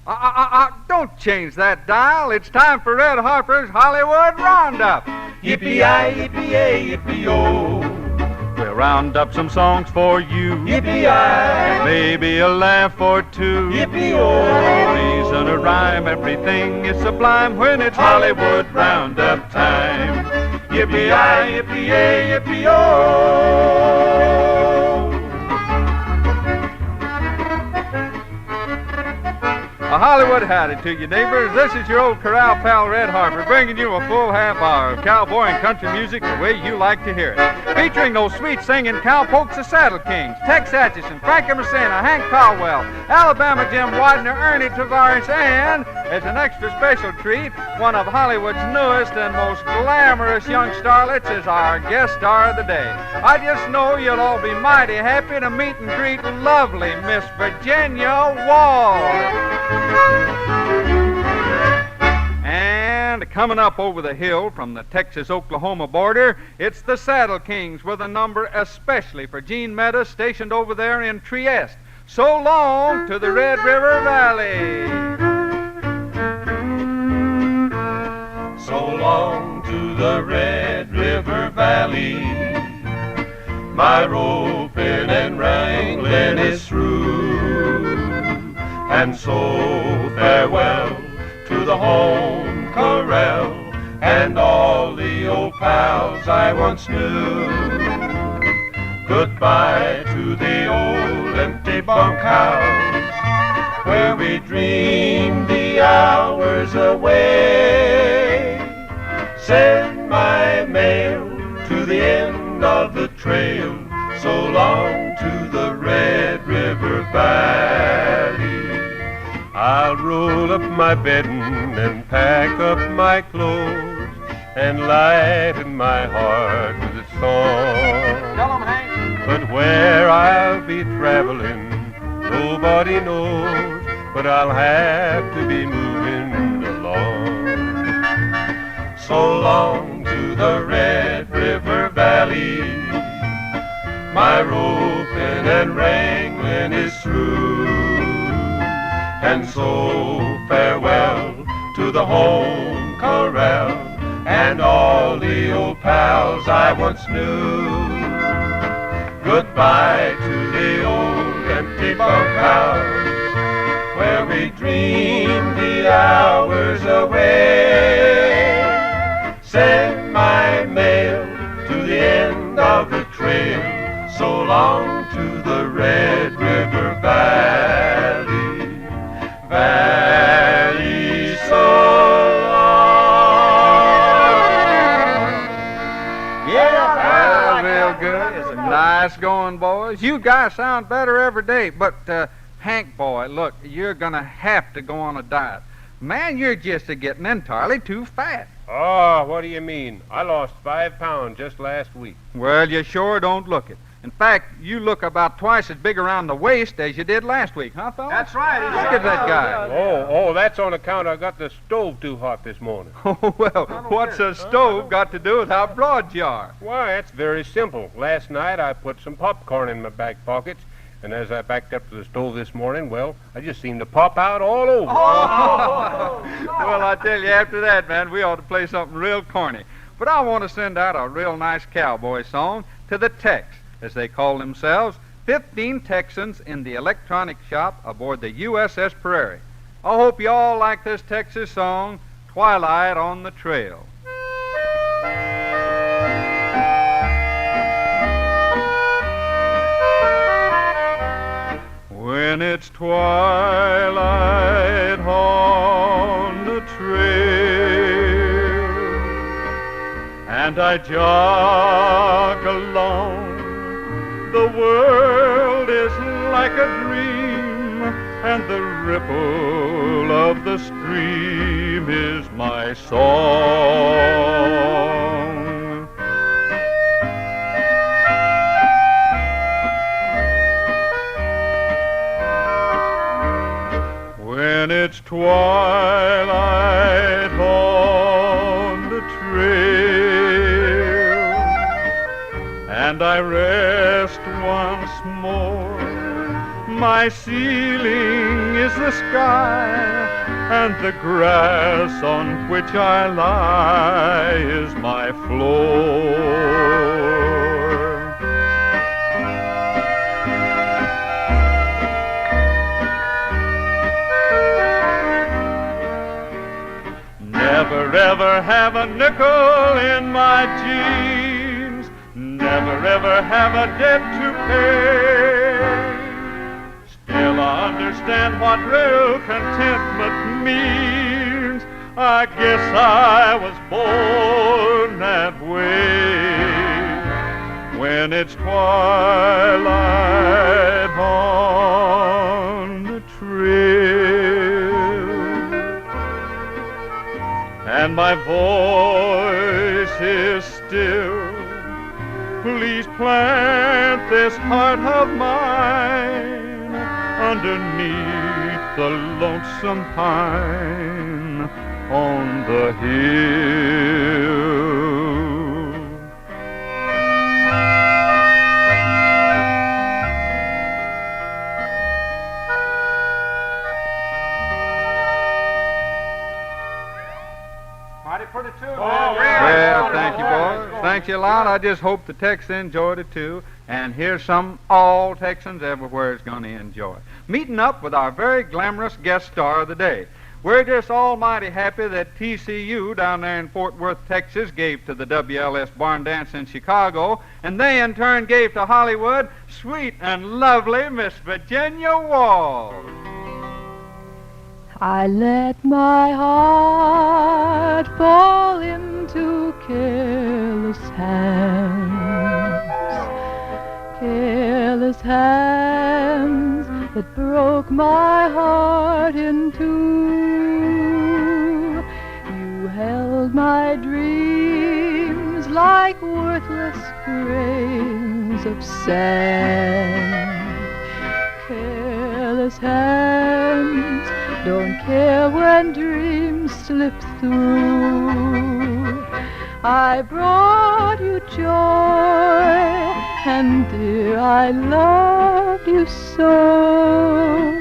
Don't change that dial. It's time for Red Harper's Hollywood Roundup. Yippee-yi, yippee-yay, yippee-yo. We'll round up some songs for you. Yippee-yi, Maybe a laugh or two. yippee-yo. Reason, a rhyme, everything is sublime when it's Hollywood Roundup time. Yippee-yi, yippee-yay, yippee-yo. A Hollywood howdy to you, neighbors. This is your old corral pal, Red Harper, bringing you a full half hour of cowboy and country music the way you like to hear it. Featuring those sweet-singing cowpokes, the Saddle Kings, Xx-xx-52, Frankie Messina, Hank Caldwell, Alabama Jim Widener, Ernie Tavares, and, as an extra special treat, one of Hollywood's newest and most glamorous young starlets is our guest star of the day. I just know you'll all be mighty happy to meet and greet lovely Miss Virginia Wall. And coming up over the hill from the Texas-Oklahoma border, it's the Saddle Kings with a number especially for Gene Meadows stationed over there in Trieste. So long to the Red River Valley. So long to the Red River Valley. My roping and wrangling is through. And so farewell to the home corral and all the old pals I once knew. Goodbye to the old empty bunkhouse where we dreamed the hours away. Send my mail to the end of the trail. So long to the Red River Valley. I'll roll up my bedding and pack up my clothes and lighten my heart with a song. Tell 'em, Hank. But where I'll be traveling, nobody knows, but I'll have to be moving along. So long to the Red River Valley. My roping and wrangling is through. And so farewell to the home corral and all the old pals I once knew. Goodbye to the old empty bunkhouse where we dreamed the hours away. Send my mail to the end of the trail. So long to the Red River Valley. Valley, so long. Yeah, real good. Nice going, boys. You guys sound better every day. But, Hank, boy, look, you're going to have to go on a diet. Man, you're just getting entirely too fat. Oh, what do you mean? I lost 5 pounds just last week. Well, you sure don't look it. In fact, you look about twice as big around the waist as you did last week, huh, fella? That's right. Look at that guy. Oh, that's on account I got the stove too hot this morning. Oh, well, what's a stove got to do with how broad you are? Why, it's very simple. Last night I put some popcorn in my back pockets, and as I backed up to the stove this morning, well, I just seemed to pop out all over. Well, I tell you, after that, man, we ought to play something real corny. But I want to send out a real nice cowboy song to the Tex, as they call themselves, 15 Texans in the electronic shop aboard the USS Prairie. I hope you all like this Texas song, Twilight on the Trail. When it's twilight on the trail and I jog along, the world is like a dream, and the ripple of the stream is my song. When it's twilight on the trail and I rest once more, My ceiling is the sky, and the grass on which I lie is my floor. Never ever have a nickel in my jeans, never ever have a debt to pay. Still I understand what real contentment means. I guess I was born that way. When it's twilight on the trail, and my voice is still, please plant this heart of mine underneath the lonesome pine on the hill. Well, thank you, boys. Thanks you a lot. I just hope the Texans enjoyed it, too. And here's some all Texans everywhere is going to enjoy. Meeting up with our very glamorous guest star of the day. We're just almighty happy that TCU down there in Fort Worth, Texas, gave to the WLS Barn Dance in Chicago, and they in turn gave to Hollywood sweet and lovely Miss Virginia Walls. I let my heart fall into careless hands that broke my heart in two. You held my dreams like worthless grains of sand. Careless hands don't care when dreams slip through. I brought you joy, and dear, I loved you so.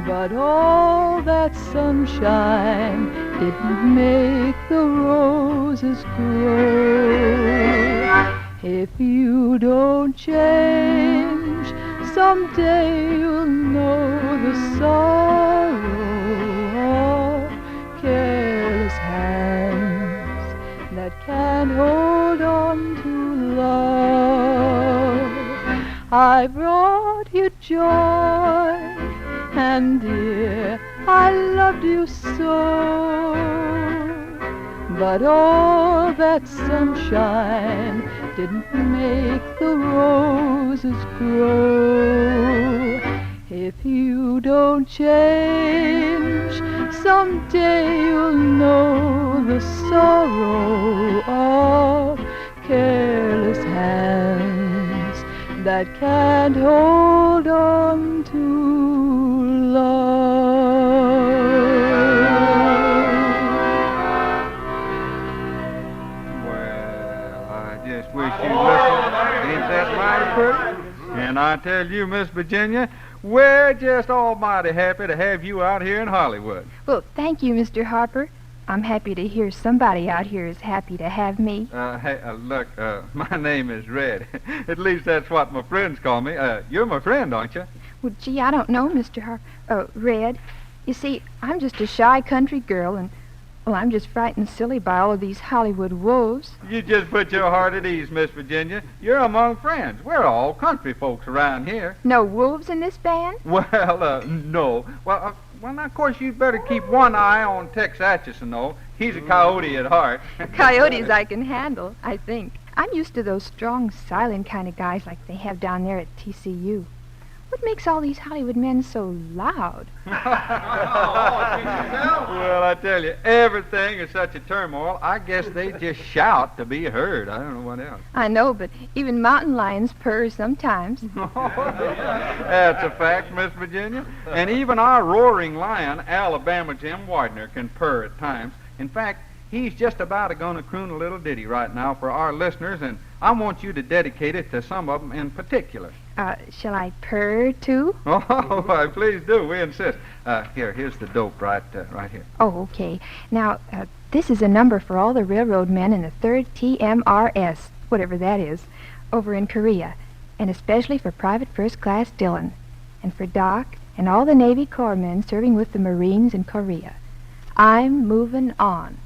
But all that sunshine didn't make the roses grow. If you don't change, someday you'll know the sorrow of careless hands that can't hold on to love. I brought you joy, and dear, I loved you so. But all that sunshine didn't make the roses grow. If you don't change, someday you'll know the sorrow of careless hands that can't hold on to love. Well, I just wish you'd listen. Ain't that mighty pretty? And I tell you, Miss Virginia, we're just almighty happy to have you out here in Hollywood. Well, thank you, Mr. Harper. I'm happy to hear somebody out here is happy to have me. Hey, look, my name is Red. At least that's what my friends call me. You're my friend, aren't you? Well, gee, I don't know, Mr. Harper. Red. You see, I'm just a shy country girl, and, well, I'm just frightened silly by all of these Hollywood wolves. You just put your heart at ease, Miss Virginia. You're among friends. We're all country folks around here. No wolves in this band? Well, no. Well, now, of course, you'd better keep one eye on Xx-xx-52. He's a coyote at heart. Coyotes I can handle, I think. I'm used to those strong, silent kind of guys like they have down there at TCU. What makes all these Hollywood men so loud? Well, I tell you, everything is such a turmoil, I guess they just shout to be heard. I don't know what else. I know, but even mountain lions purr sometimes. That's a fact, Miss Virginia. And even our roaring lion, Alabama Jim Widener, can purr at times. In fact, he's just about going to croon a little ditty right now for our listeners, and I want you to dedicate it to some of them in particular. Shall I purr, too? Oh, why, please do. We insist. Here's the dope right here. Oh, okay. Now, this is a number for all the railroad men in the 3rd TMRS, whatever that is, over in Korea, and especially for Private First Class Dillon, and for Doc and all the Navy Corps men serving with the Marines in Korea. I'm moving on.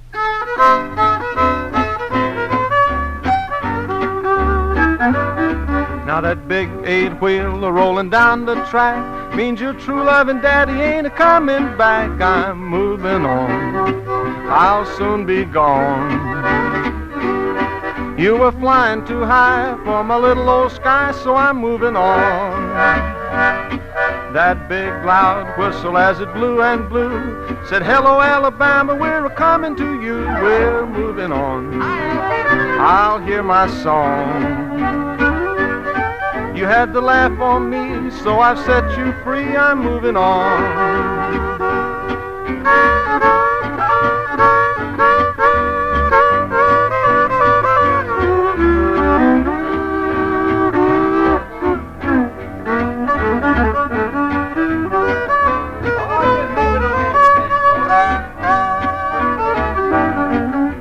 Now that big 8-wheel rolling down the track means your true loving daddy ain't a-coming back. I'm moving on, I'll soon be gone. You were flying too high for my little old sky, so I'm moving on. That big loud whistle as it blew and blew said, hello Alabama, we're a-coming to you. We're moving on, I'll hear my song. You had to laugh on me, so I've set you free. I'm moving on.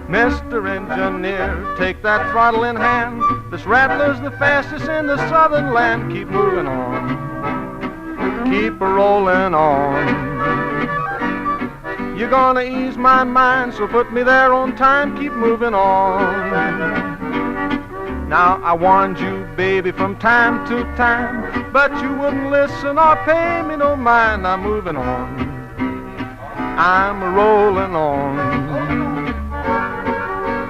Mr. Engineer, take that throttle in hand. This rattler's the fastest in the southern land. Keep moving on, keep a-rolling on. You're gonna ease my mind, so put me there on time. Keep moving on. Now I warned you, baby, from time to time, but you wouldn't listen or pay me no mind. I'm moving on, I'm a-rolling on.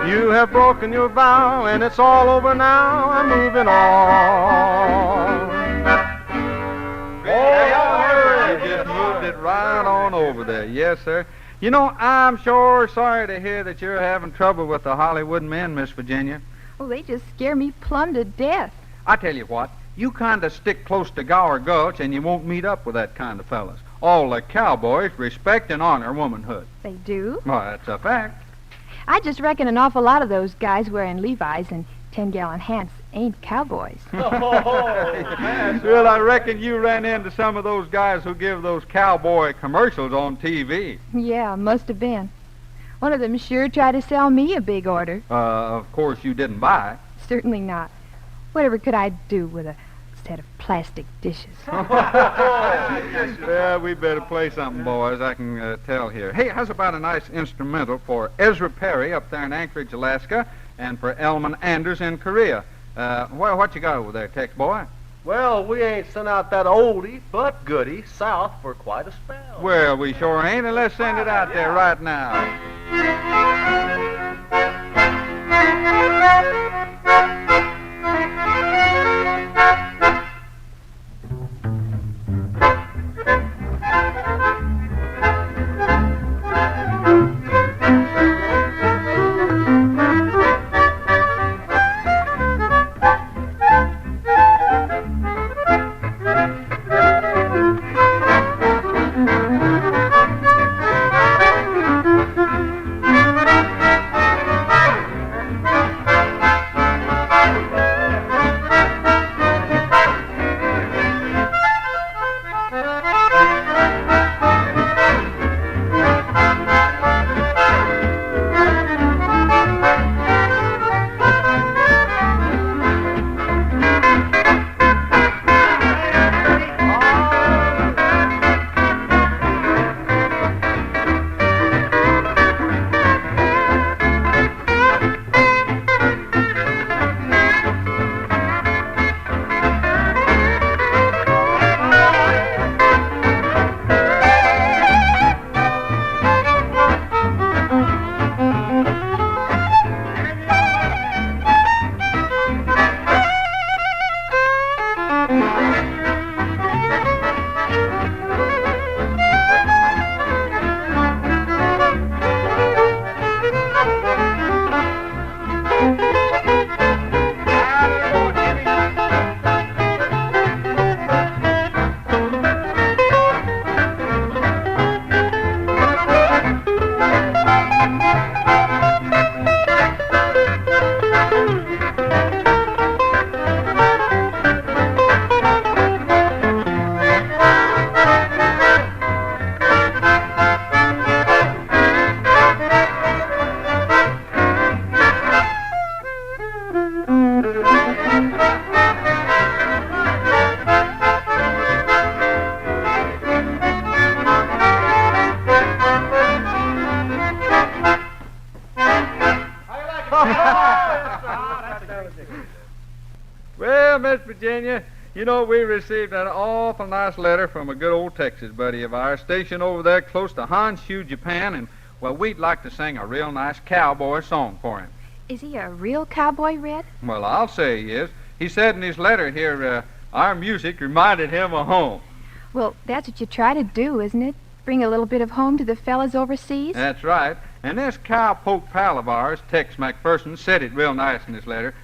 You have broken your vow, and it's all over now. I'm moving on. Oh, you just moved it right on over there. Yes, sir. You know, I'm sure sorry to hear that you're having trouble with the Hollywood men, Miss Virginia. Oh, they just scare me plumb to death. I tell you what, you kind of stick close to Gower Gulch, and you won't meet up with that kind of fellas. All the cowboys respect and honor womanhood. They do? Well, that's a fact. I just reckon an awful lot of those guys wearing Levi's and 10-gallon hats ain't cowboys. Well, I reckon you ran into some of those guys who give those cowboy commercials on TV. Yeah, must have been. One of them sure tried to sell me a big order. Of course you didn't buy. Certainly not. Whatever could I do with a set of plastic dishes? Well, we better play something, boys. I can tell here. Hey, how's about a nice instrumental for Ezra Perry up there in Anchorage, Alaska, and for Elman Anders in Korea? Well, what you got over there, Tex boy? Well, we ain't sent out that oldie but goodie south for quite a spell. Well, we sure ain't, and let's send it out there right now. Virginia. You know, we received an awful nice letter from a good old Texas buddy of ours stationed over there close to Honshu, Japan, and, well, we'd like to sing a real nice cowboy song for him. Is he a real cowboy, Red? Well, I'll say he is. He said in his letter here, our music reminded him of home. Well, that's what you try to do, isn't it? Bring a little bit of home to the fellas overseas? That's right. And this cowpoke pal of ours, Tex McPherson, said it real nice in his letter.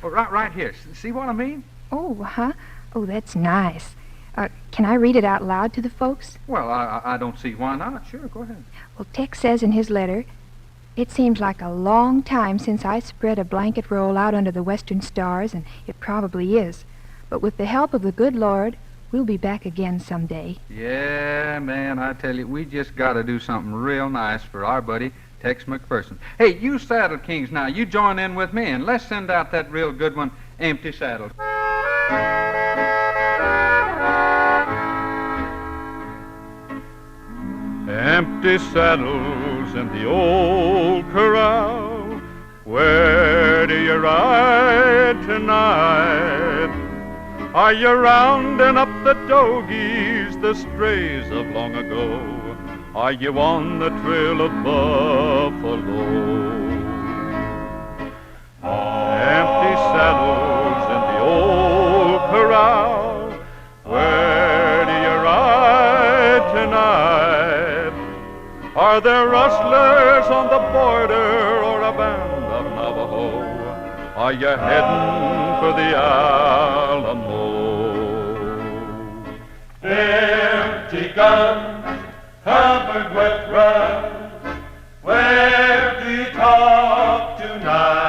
Right here. See what I mean? Oh, huh? Oh, that's nice. Can I read it out loud to the folks? Well, I don't see why not. Sure, go ahead. Well, Tex says in his letter, "It seems like a long time since I spread a blanket roll out under the western stars, and it probably is. But with the help of the good Lord, we'll be back again someday." Yeah, man, I tell you, we just got to do something real nice for our buddy, Tex McPherson. Hey, you Saddle Kings now, you join in with me, and let's send out that real good one, Empty Saddles. Empty saddles in the old corral, where do you ride tonight? Are you rounding up the dogies, the strays of long ago? Are you on the trail of buffalo? Empty saddles in the old corral, where do you ride tonight? Are there rustlers on the border or a band of Navajo? Are you heading for the Alamo? Empty guns covered with rust, where do you talk tonight?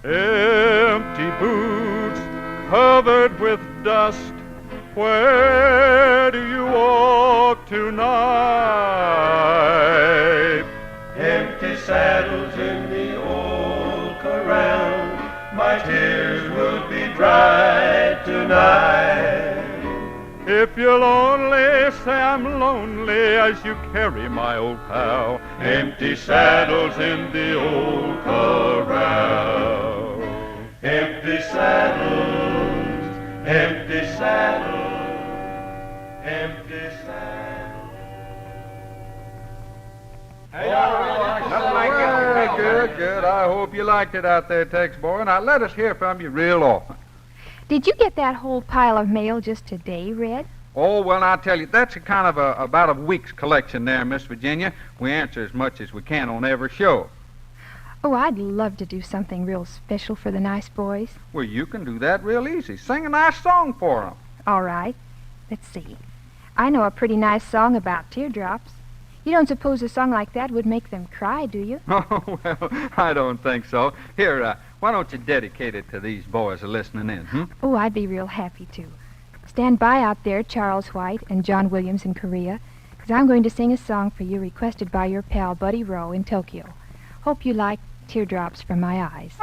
Empty boots covered with dust, where do you walk tonight? Empty saddles in the old corral, my tears will be dried tonight. If you'll only say I'm lonely as you carry my old pal, Empty saddles in the old corral. Empty saddles, empty saddles, empty saddles. Good. I hope you liked it out there, Tex boy. Now let us hear from you real often. Did you get that whole pile of mail just today, Red? Oh, well, I'll tell you, that's a kind of about a week's collection there, Miss Virginia. We answer as much as we can on every show. Oh, I'd love to do something real special for the nice boys. Well, you can do that real easy. Sing a nice song for them. All right. Let's see. I know a pretty nice song about teardrops. You don't suppose a song like that would make them cry, do you? Oh, well, I don't think so. Here, why don't you dedicate it to these boys listening in, Oh, I'd be real happy to. Stand by out there, Charles White and John Williams in Korea, because I'm going to sing a song for you requested by your pal Buddy Rowe in Tokyo. Hope you like Teardrops from My Eyes.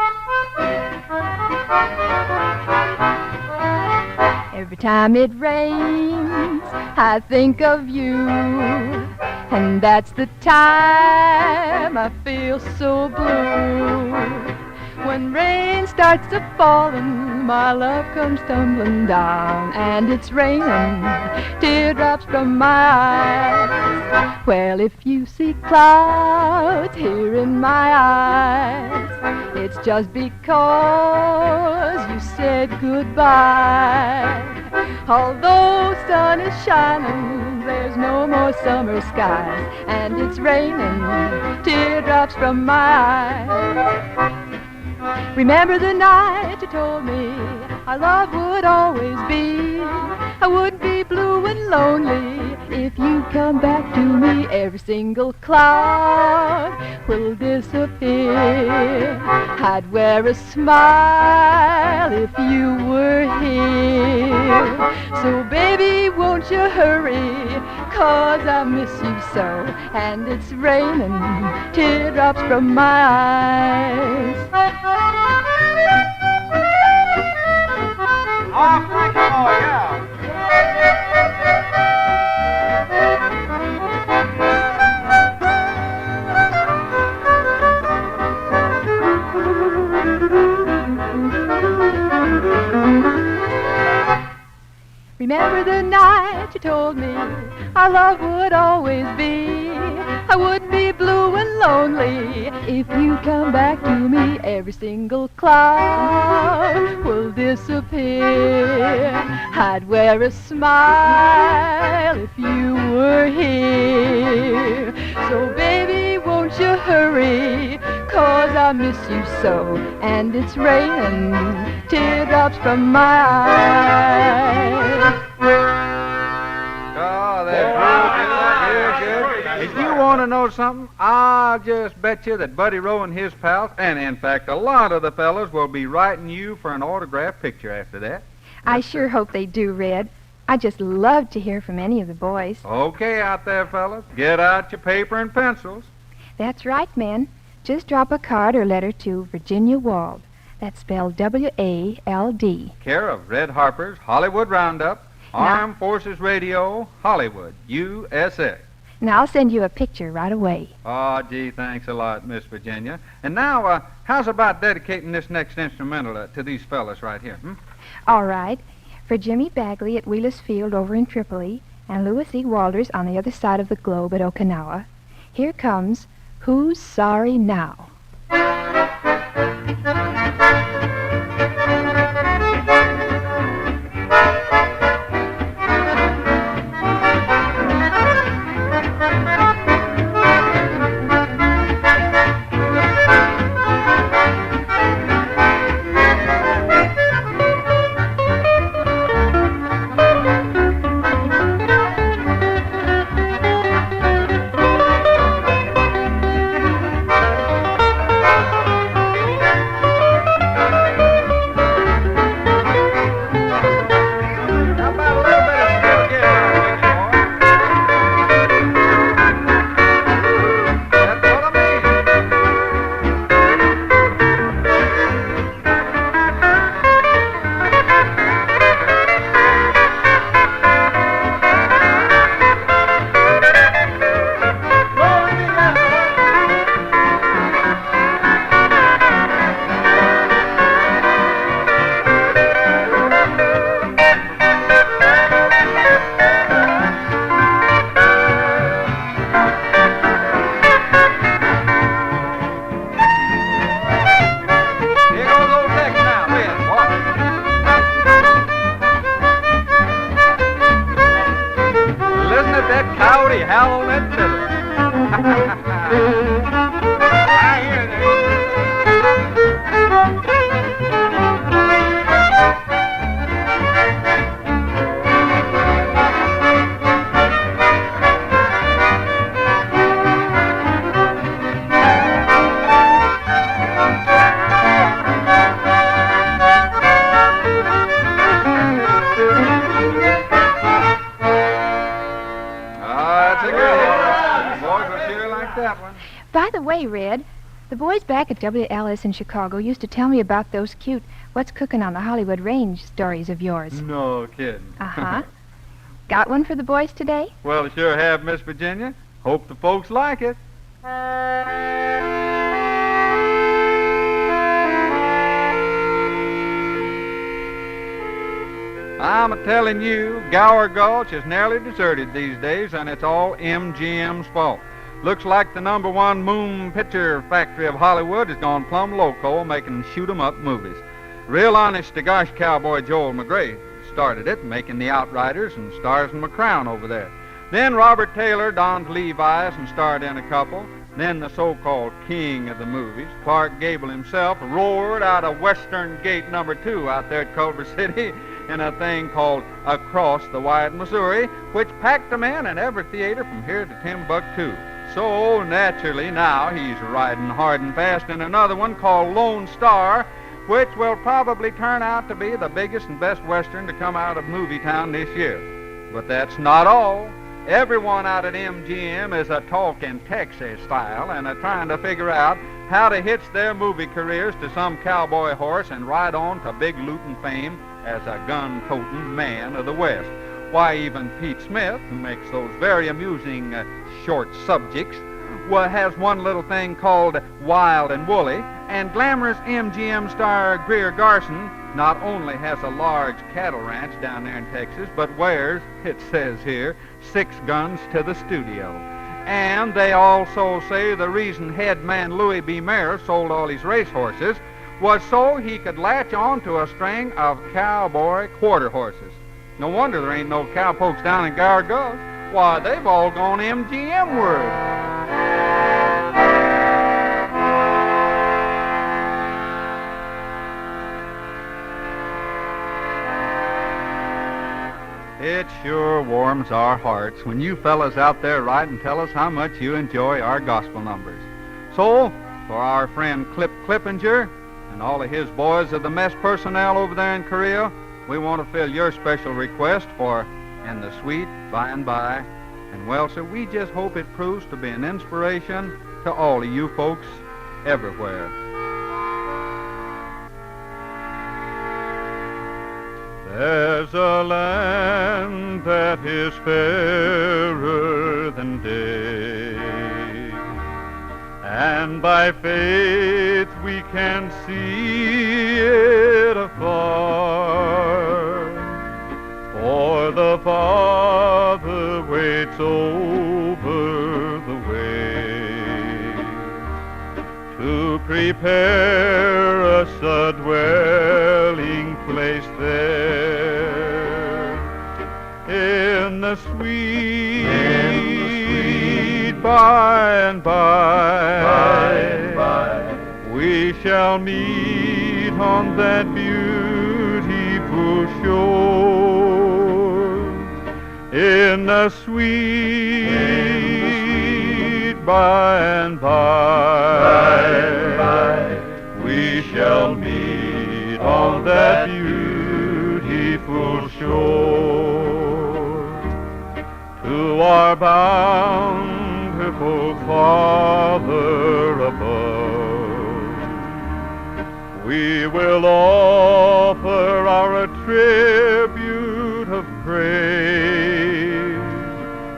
Every time it rains, I think of you, and that's the time I feel so blue. When rain starts to falling, my love comes tumbling down, and it's raining teardrops from my eyes. Well, if you see clouds here in my eyes, it's just because you said goodbye. Although sun is shining, there's no more summer skies, and it's raining teardrops from my eyes. Remember the night you told me our love would always be. I would be blue and lonely if you come back to me. Every single cloud will disappear. I'd wear a smile if you were here. So baby, won't you hurry, 'cause I miss you so, and it's raining teardrops from my eyes. Oh, Frankie boy, yeah. night you told me our love would always be. I would be blue and lonely if you come back to me. Every single cloud will disappear. I'd wear a smile if you were here. So baby, won't you hurry, 'cause I miss you so. And it's raining teardrops from my eyes. Oh, that's real good. If you want to know something, I'll just bet you that Buddy Rowe and his pals, and in fact a lot of the fellas, will be writing you for an autographed picture after that. I sure hope they do, Red. I'd just love to hear from any of the boys. Okay, out there, fellas, get out your paper and pencils. That's right, men. Just drop a card or letter to Virginia Wald. That's spelled W-A-L-D. Care of Red Harpers, Hollywood Roundup, Armed Forces Radio, Hollywood, USA. Now I'll send you a picture right away. Oh, gee, thanks a lot, Miss Virginia. And now, how's about dedicating this next instrumental to these fellas right here? All right. For Jimmy Bagley at Wheelers Field over in Tripoli and Louis E. Walters on the other side of the globe at Okinawa, here comes Who's Sorry Now? By the way, Red, the boys back at WLS in Chicago used to tell me about those cute What's Cooking on the Hollywood Range stories of yours. No kidding. Uh-huh. Got one for the boys today? Well, sure have, Miss Virginia. Hope the folks like it. I'm a-telling you, Gower Gulch is nearly deserted these days, and it's all MGM's fault. Looks like the #1 moon picture factory of Hollywood has gone plumb loco making shoot-'em-up movies. Real honest-to-gosh cowboy Joel McGray started it, making The Outriders and Stars and McCrown over there. Then Robert Taylor donned Levi's and starred in a couple. Then the so-called king of the movies, Clark Gable himself, roared out of Western Gate #2 out there at Culver City in a thing called Across the Wide Missouri, which packed them in every theater from here to Timbuktu. So, naturally, now he's riding hard and fast in another one called Lone Star, which will probably turn out to be the biggest and best Western to come out of Movie Town this year. But that's not all. Everyone out at MGM is a-talking Texas style and trying to figure out how to hitch their movie careers to some cowboy horse and ride on to big looting fame as a gun-toting man of the West. Why, even Pete Smith, who makes those very amusing short subjects, has one little thing called Wild and Woolly, and glamorous MGM star Greer Garson not only has a large cattle ranch down there in Texas, but wears, it says here, 6 guns to the studio. And they also say the reason head man Louis B. Mayer sold all his racehorses was so he could latch on to a string of cowboy quarter horses. No wonder there ain't no cowpokes down in Gower Gulch. Why, they've all gone MGM word. It sure warms our hearts when you fellas out there write and tell us how much you enjoy our gospel numbers. So, for our friend Clip Clippinger and all of his boys of the mess personnel over there in Korea, we want to fill your special request for "And the Sweet By and By." And well, sir, we just hope it proves to be an inspiration to all of you folks everywhere. There's a land that is fairer than day, and by faith we can see it afar. For the Father waits over the way to prepare us a dwelling place there. In the sweet by and by, we shall meet on that beautiful shore. In the sweet by and by, we shall meet on that beautiful shore. To our bountiful Father above, we will offer our tribute of praise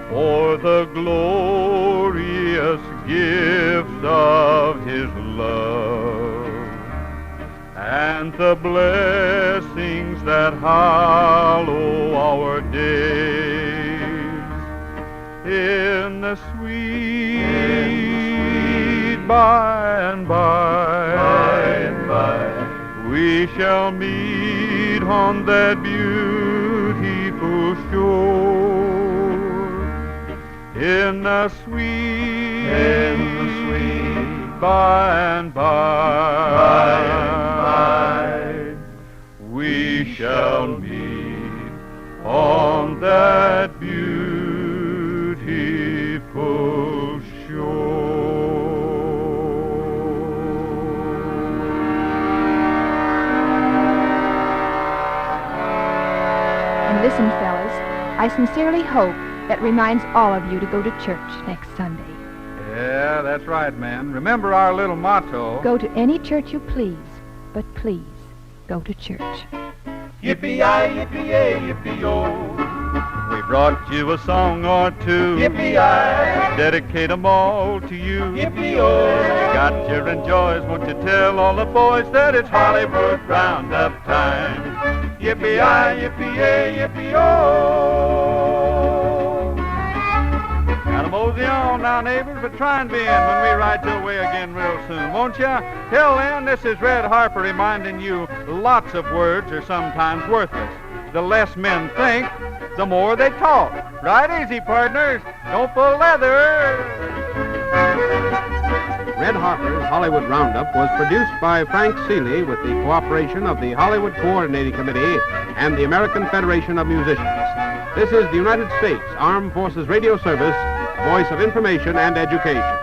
for the glorious gifts of His love and the blessings that hallow our days. In the sweet by and by, we shall meet on that beautiful shore. In the sweet by and by, we shall meet on that beautiful shore. And listen, fellas, I sincerely hope that reminds all of you to go to church next Sunday. Yeah, that's right, man. Remember our little motto. Go to any church you please, but please go to church. Yippee-yi, yippee-yay, yippee-yo. We brought you a song or two. Yippee-yi, Dedicate 'em all to you. yippee-yo. Got your enjoys, won't you tell all the boys that it's Hollywood Roundup time? Yippee-yi, yippee-yay, yippee-yo. Gotta mosey on now, neighbors, but try and be in when we ride your way again real soon, won't ya? Till then, this is Red Harper reminding you lots of words are sometimes worthless. The less men think, the more they talk. Ride easy, partners. Don't pull leather. Red Harper's Hollywood Roundup was produced by Frank Seeley with the cooperation of the Hollywood Coordinating Committee and the American Federation of Musicians. This is the United States Armed Forces Radio Service, voice of information and education.